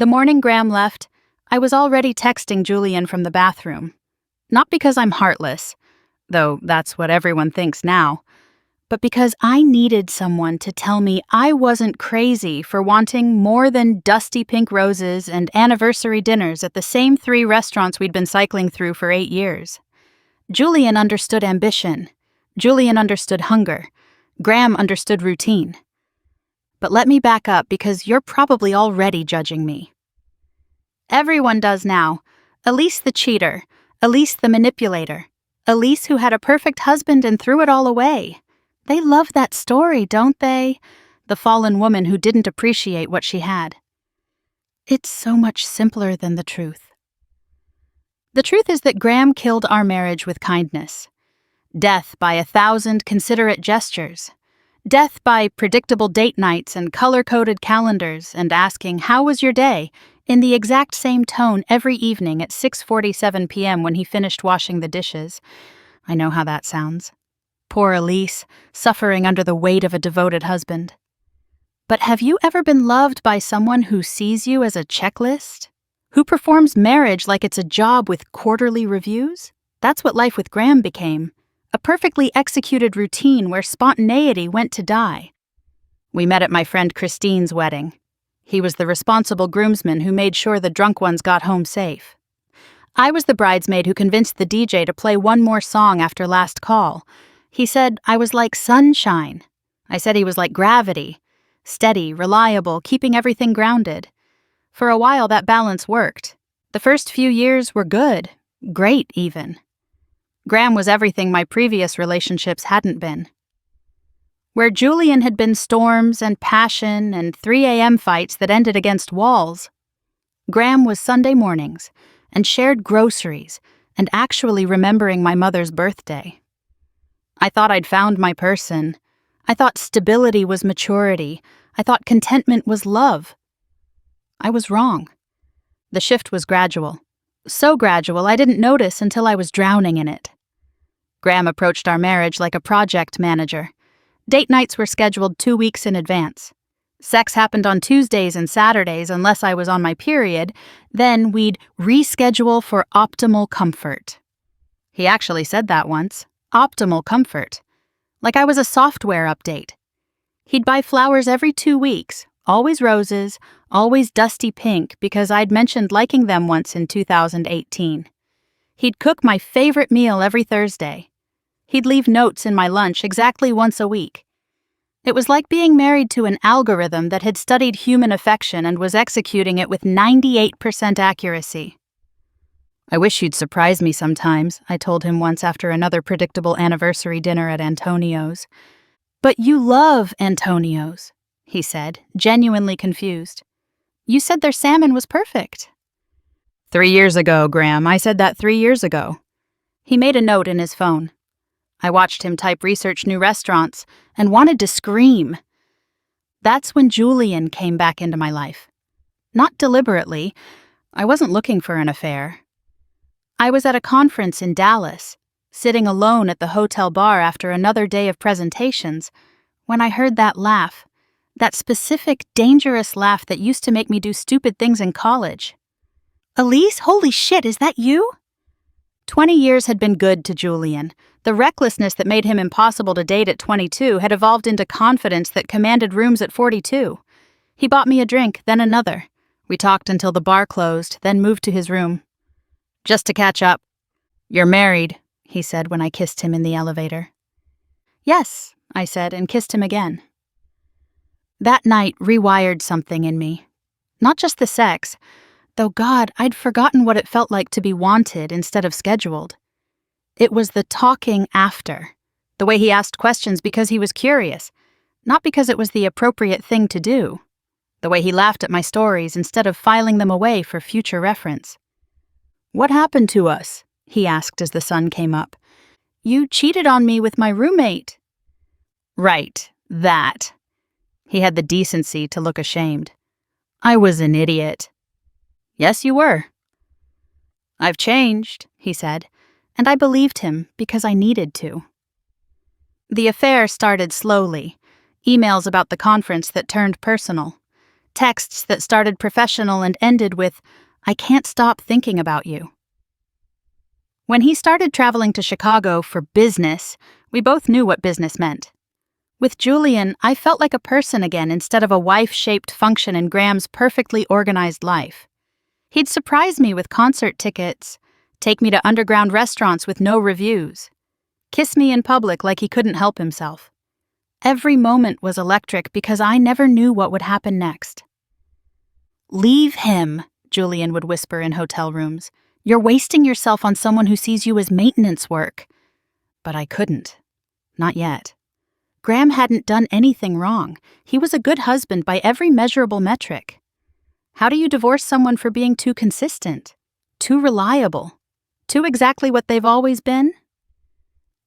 The morning Graham left, I was already texting Julian from the bathroom. Not because I'm heartless, though that's what everyone thinks now, but because I needed someone to tell me I wasn't crazy for wanting more than dusty pink roses and anniversary dinners at the same 3 restaurants we'd been cycling through for 8 years. Julian understood ambition. Julian understood hunger. Graham understood routine. But let me back up because you're probably already judging me. Everyone does now. Elise the cheater. Elise the manipulator. Elise who had a perfect husband and threw it all away. They love that story, don't they? The fallen woman who didn't appreciate what she had. It's so much simpler than the truth. The truth is that Graham killed our marriage with kindness. Death by 1,000 considerate gestures. Death by predictable date nights and color-coded calendars and asking, "How was your day?" in the exact same tone every evening at 6:47 p.m. when he finished washing the dishes. I know how that sounds. Poor Elise, suffering under the weight of a devoted husband. But have you ever been loved by someone who sees you as a checklist? Who performs marriage like it's a job with quarterly reviews? That's what life with Graham became. A perfectly executed routine where spontaneity went to die. We met at my friend Christine's wedding. He was the responsible groomsman who made sure the drunk ones got home safe. I was the bridesmaid who convinced the DJ to play one more song after last call. He said I was like sunshine. I said he was like gravity. Steady, reliable, keeping everything grounded. For a while that balance worked. The first few years were good. Great, even. Graham was everything my previous relationships hadn't been. Where Julian had been storms and passion and 3 a.m. fights that ended against walls, Graham was Sunday mornings and shared groceries and actually remembering my mother's birthday. I thought I'd found my person. I thought stability was maturity. I thought contentment was love. I was wrong. The shift was gradual. So gradual I didn't notice until I was drowning in it. Graham approached our marriage like a project manager. Date nights were scheduled 2 weeks in advance. Sex happened on Tuesdays and Saturdays unless I was on my period. Then we'd reschedule for optimal comfort. He actually said that once. Optimal comfort. Like I was a software update. He'd buy flowers every 2 weeks, always roses, always dusty pink because I'd mentioned liking them once in 2018. He'd cook my favorite meal every Thursday. He'd leave notes in my lunch exactly once a week. It was like being married to an algorithm that had studied human affection and was executing it with 98% accuracy. I wish you'd surprise me sometimes, I told him once after another predictable anniversary dinner at Antonio's. But you love Antonio's, he said, genuinely confused. You said their salmon was perfect. 3 years ago, Graham. I said that 3 years ago. He made a note in his phone. I watched him type research new restaurants and wanted to scream. That's when Julian came back into my life. Not deliberately. I wasn't looking for an affair. I was at a conference in Dallas, sitting alone at the hotel bar after another day of presentations, when I heard that laugh, that specific, dangerous laugh that used to make me do stupid things in college. Elise, holy shit, is that you? 20 years had been good to Julian. The recklessness that made him impossible to date at 22 had evolved into confidence that commanded rooms at 42. He bought me a drink, then another. We talked until the bar closed, then moved to his room. Just to catch up. You're married, he said when I kissed him in the elevator. Yes, I said, and kissed him again. That night rewired something in me. Not just the sex, though God, I'd forgotten what it felt like to be wanted instead of scheduled. It was the talking after, the way he asked questions because he was curious, not because it was the appropriate thing to do, the way he laughed at my stories instead of filing them away for future reference. What happened to us? He asked as the sun came up. You cheated on me with my roommate. Right, that. He had the decency to look ashamed. I was an idiot. Yes, you were. I've changed, he said, and I believed him because I needed to. The affair started slowly, emails about the conference that turned personal, Texts that started professional and ended with, "I can't stop thinking about you." When he started traveling to Chicago for business, we both knew what business meant. With Julian, I felt like a person again instead of a wife-shaped function in Graham's perfectly organized life. He'd surprise me with concert tickets, take me to underground restaurants with no reviews, kiss me in public like he couldn't help himself. Every moment was electric because I never knew what would happen next. "Leave him," Julian would whisper in hotel rooms. "You're wasting yourself on someone who sees you as maintenance work." But I couldn't. Not yet. Graham hadn't done anything wrong. He was a good husband by every measurable metric. How do you divorce someone for being too consistent, too reliable, too exactly what they've always been?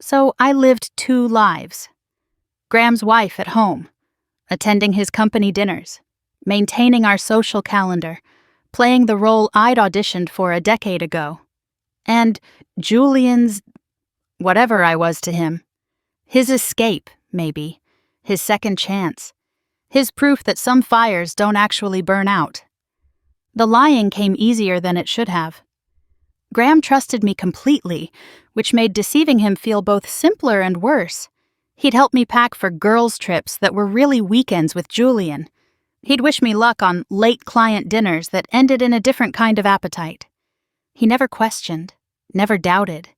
So I lived two lives. Graham's wife at home, attending his company dinners, maintaining our social calendar, playing the role I'd auditioned for a decade ago. And Julian's whatever I was to him. His escape, maybe. His second chance. His proof that some fires don't actually burn out. The lying came easier than it should have. Graham trusted me completely, which made deceiving him feel both simpler and worse. He'd help me pack for girls' trips that were really weekends with Julian. He'd wish me luck on late client dinners that ended in a different kind of appetite. He never questioned, never doubted,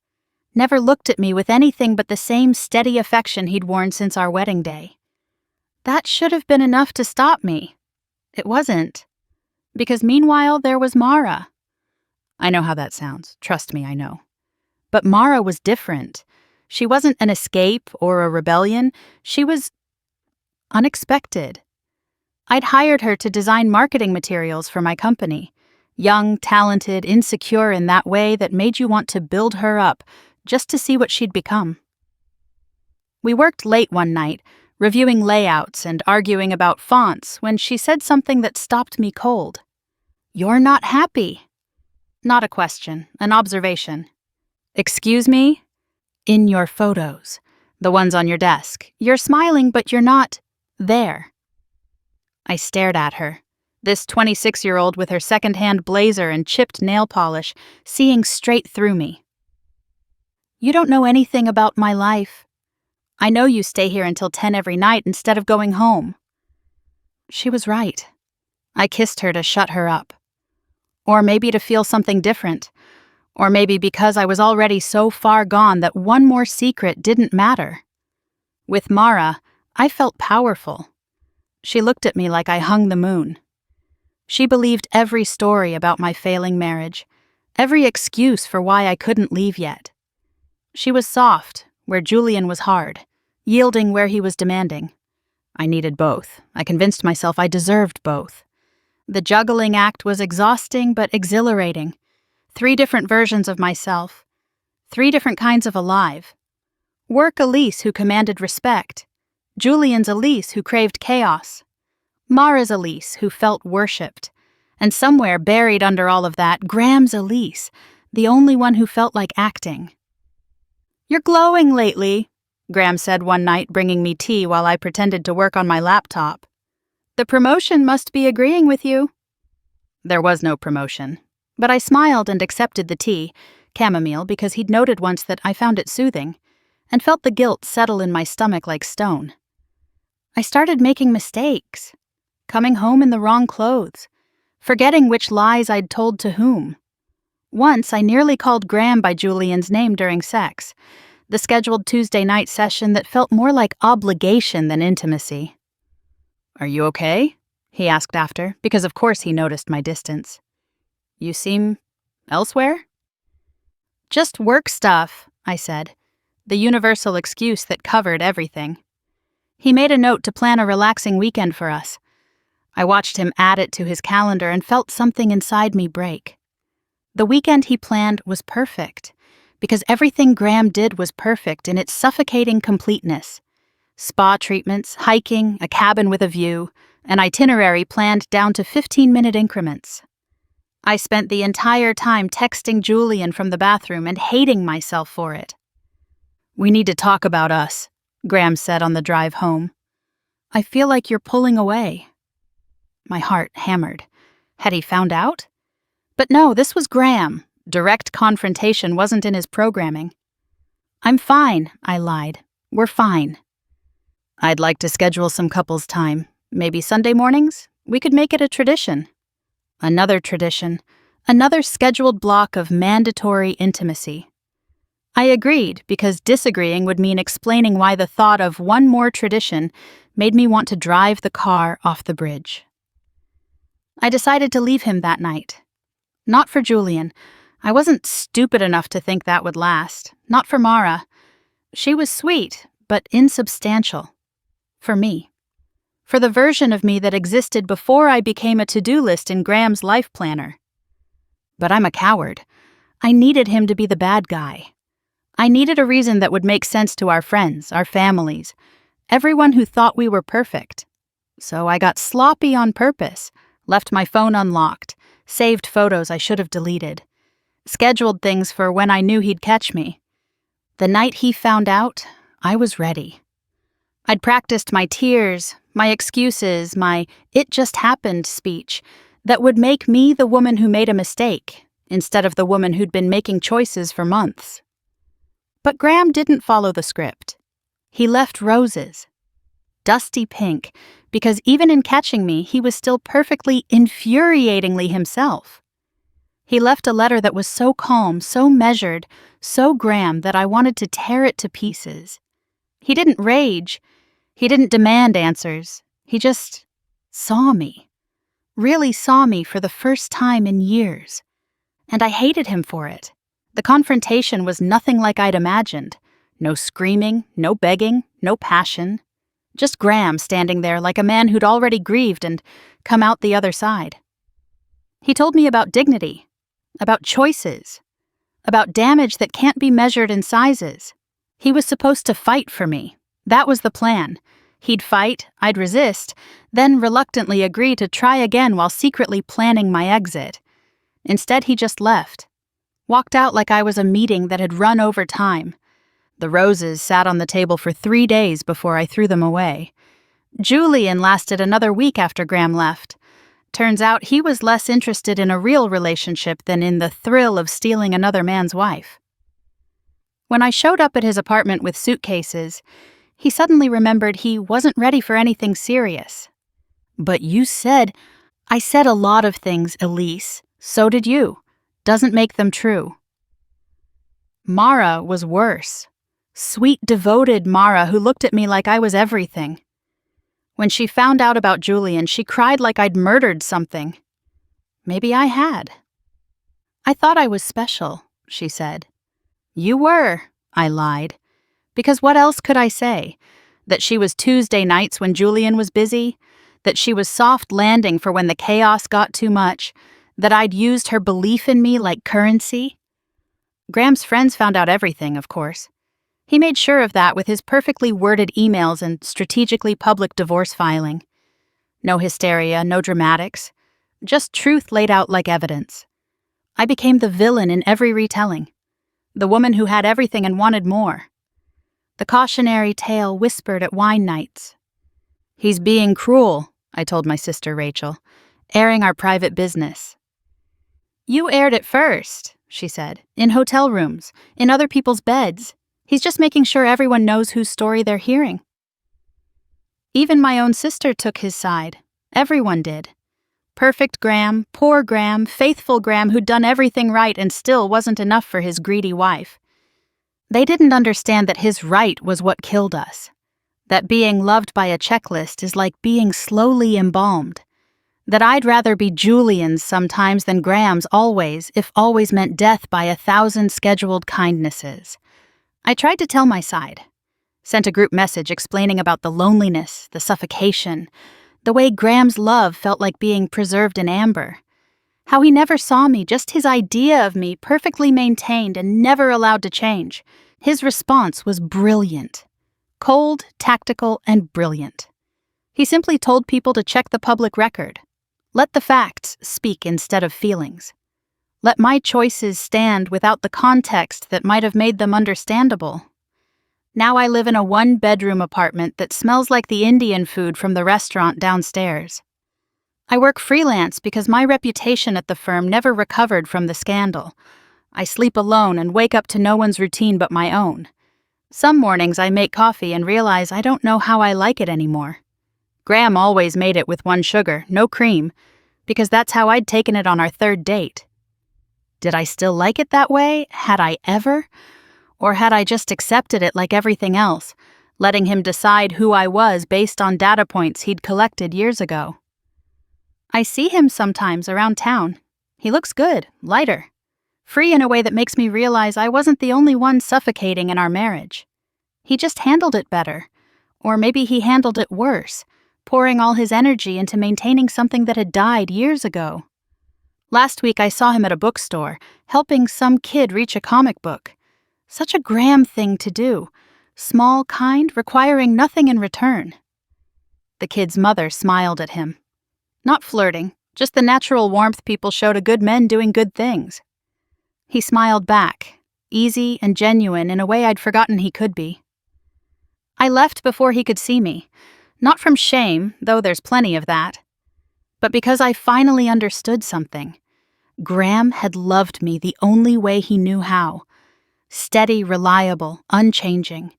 never looked at me with anything but the same steady affection he'd worn since our wedding day. That should have been enough to stop me. It wasn't. Because meanwhile, there was Mara. I know how that sounds. Trust me, I know. But Mara was different. She wasn't an escape or a rebellion. She was unexpected. I'd hired her to design marketing materials for my company. Young, talented, insecure in that way that made you want to build her up just to see what she'd become. We worked late one night, reviewing layouts and arguing about fonts when she said something that stopped me cold. "You're not happy." Not a question, an observation. "Excuse me? In your photos, the ones on your desk, you're smiling but you're not there." I stared at her, this 26-year-old with her second-hand blazer and chipped nail polish, seeing straight through me. "You don't know anything about my life. I know you stay here until 10 every night instead of going home." She was right. I kissed her to shut her up. Or maybe to feel something different. Or maybe because I was already so far gone that one more secret didn't matter. With Mara, I felt powerful. She looked at me like I hung the moon. She believed every story about my failing marriage, every excuse for why I couldn't leave yet. She was soft, where Julian was hard, yielding where he was demanding. I needed both. I convinced myself I deserved both. The juggling act was exhausting but exhilarating. 3 different versions of myself. 3 different kinds of alive. Work Elise, who commanded respect. Julian's Elise, who craved chaos. Mara's Elise, who felt worshipped. And somewhere buried under all of that, Graham's Elise, the only one who felt like acting. "You're glowing lately," Graham said one night, bringing me tea while I pretended to work on my laptop. "The promotion must be agreeing with you." There was no promotion, but I smiled and accepted the tea, chamomile, because he'd noted once that I found it soothing, and felt the guilt settle in my stomach like stone. I started making mistakes, coming home in the wrong clothes, forgetting which lies I'd told to whom. Once I nearly called Graham by Julian's name during sex, the scheduled Tuesday night session that felt more like obligation than intimacy. "Are you okay?" he asked after, because of course he noticed my distance. "You seem elsewhere?" "Just work stuff," I said, the universal excuse that covered everything. He made a note to plan a relaxing weekend for us. I watched him add it to his calendar and felt something inside me break. The weekend he planned was perfect, because everything Graham did was perfect in its suffocating completeness. Spa treatments, hiking, a cabin with a view, an itinerary planned down to 15-minute increments. I spent the entire time texting Julian from the bathroom and hating myself for it. "We need to talk about us," Graham said on the drive home. "I feel like you're pulling away." My heart hammered. Had he found out? But no, this was Graham. Direct confrontation wasn't in his programming. "I'm fine," I lied. "We're fine." "I'd like to schedule some couples time. Maybe Sunday mornings? We could make it a tradition." Another tradition. Another scheduled block of mandatory intimacy. I agreed because disagreeing would mean explaining why the thought of one more tradition made me want to drive the car off the bridge. I decided to leave him that night. Not for Julian. I wasn't stupid enough to think that would last. Not for Mara. She was sweet, but insubstantial. For me. For the version of me that existed before I became a to-do list in Graham's life planner. But I'm a coward. I needed him to be the bad guy. I needed a reason that would make sense to our friends, our families, everyone who thought we were perfect. So I got sloppy on purpose, left my phone unlocked, saved photos I should have deleted, scheduled things for when I knew he'd catch me. The night he found out, I was ready. I'd practiced my tears, my excuses, my "it just happened" speech that would make me the woman who made a mistake, instead of the woman who'd been making choices for months. But Graham didn't follow the script. He left roses. Dusty pink, because even in catching me, he was still perfectly infuriatingly himself. He left a letter that was so calm, so measured, so Graham that I wanted to tear it to pieces. He didn't rage. He didn't demand answers. He just saw me. Really saw me for the first time in years. And I hated him for it. The confrontation was nothing like I'd imagined. No screaming, no begging, no passion. Just Graham standing there like a man who'd already grieved and come out the other side. He told me about dignity, about choices, about damage that can't be measured in sizes. He was supposed to fight for me. That was the plan. He'd fight, I'd resist, then reluctantly agree to try again while secretly planning my exit. Instead, he just left. Walked out like I was a meeting that had run over time. The roses sat on the table for 3 days before I threw them away. Julian lasted another week after Graham left. Turns out he was less interested in a real relationship than in the thrill of stealing another man's wife. When I showed up at his apartment with suitcases, he suddenly remembered he wasn't ready for anything serious. "But you said—" "I said a lot of things, Elise. So did you. Doesn't make them true." Mara was worse. Sweet, devoted Mara who looked at me like I was everything. When she found out about Julian, she cried like I'd murdered something. Maybe I had. "I thought I was special," she said. "You were," I lied. Because what else could I say? That she was Tuesday nights when Julian was busy? That she was soft landing for when the chaos got too much? That I'd used her belief in me like currency? Graham's friends found out everything, of course. He made sure of that with his perfectly worded emails and strategically public divorce filing. No hysteria, no dramatics. Just truth laid out like evidence. I became the villain in every retelling. The woman who had everything and wanted more. The cautionary tale whispered at wine nights. "He's being cruel," I told my sister Rachel, airing our private business. "You aired it first," she said, "in hotel rooms, in other people's beds. He's just making sure everyone knows whose story they're hearing." Even my own sister took his side. Everyone did. Perfect Graham, poor Graham, faithful Graham who'd done everything right and still wasn't enough for his greedy wife. They didn't understand that his right was what killed us. That being loved by a checklist is like being slowly embalmed. That I'd rather be Julian's sometimes than Graham's always, if always meant death by 1,000 scheduled kindnesses. I tried to tell my side. Sent a group message explaining about the loneliness, the suffocation, the way Graham's love felt like being preserved in amber. How he never saw me, just his idea of me, perfectly maintained and never allowed to change. His response was brilliant. Cold, tactical, and brilliant. He simply told people to check the public record. Let the facts speak instead of feelings. Let my choices stand without the context that might have made them understandable. Now I live in a 1-bedroom apartment that smells like the Indian food from the restaurant downstairs. I work freelance because my reputation at the firm never recovered from the scandal. I sleep alone and wake up to no one's routine but my own. Some mornings I make coffee and realize I don't know how I like it anymore. Graham always made it with 1 sugar, no cream, because that's how I'd taken it on our 3rd date. Did I still like it that way? Had I ever? Or had I just accepted it like everything else, letting him decide who I was based on data points he'd collected years ago? I see him sometimes around town. He looks good, lighter, free in a way that makes me realize I wasn't the only one suffocating in our marriage. He just handled it better. Or maybe he handled it worse, pouring all his energy into maintaining something that had died years ago. Last week I saw him at a bookstore, helping some kid reach a comic book. Such a Graham thing to do. Small, kind, requiring nothing in return. The kid's mother smiled at him. Not flirting, just the natural warmth people show to good men doing good things. He smiled back, easy and genuine in a way I'd forgotten he could be. I left before he could see me, not from shame, though there's plenty of that, but because I finally understood something. Graham had loved me the only way he knew how. Steady, reliable, unchanging.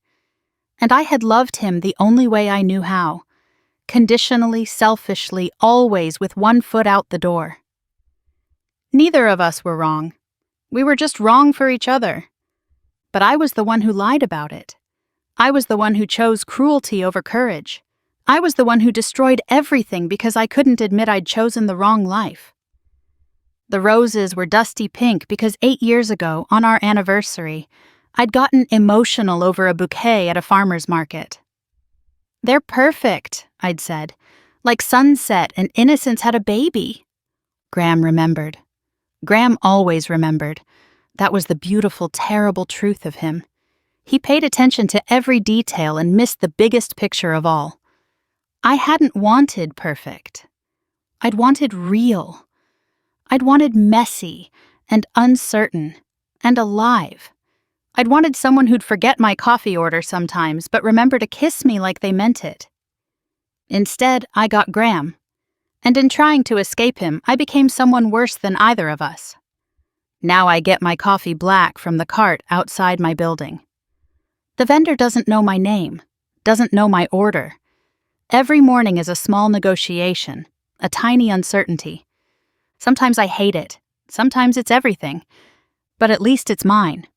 And I had loved him the only way I knew how. Conditionally, selfishly, always with 1 foot out the door. Neither of us were wrong. We were just wrong for each other. But I was the one who lied about it. I was the one who chose cruelty over courage. I was the one who destroyed everything because I couldn't admit I'd chosen the wrong life. The roses were dusty pink because 8 years ago, on our anniversary, I'd gotten emotional over a bouquet at a farmer's market. "They're perfect," I'd said, "like sunset and innocence had a baby." Graham remembered. Graham always remembered. That was the beautiful, terrible truth of him. He paid attention to every detail and missed the biggest picture of all. I hadn't wanted perfect. I'd wanted real. I'd wanted messy and uncertain and alive. I'd wanted someone who'd forget my coffee order sometimes but remember to kiss me like they meant it. Instead, I got Graham. And in trying to escape him, I became someone worse than either of us. Now I get my coffee black from the cart outside my building. The vendor doesn't know my name, doesn't know my order. Every morning is a small negotiation, a tiny uncertainty. Sometimes I hate it, sometimes it's everything, but at least it's mine.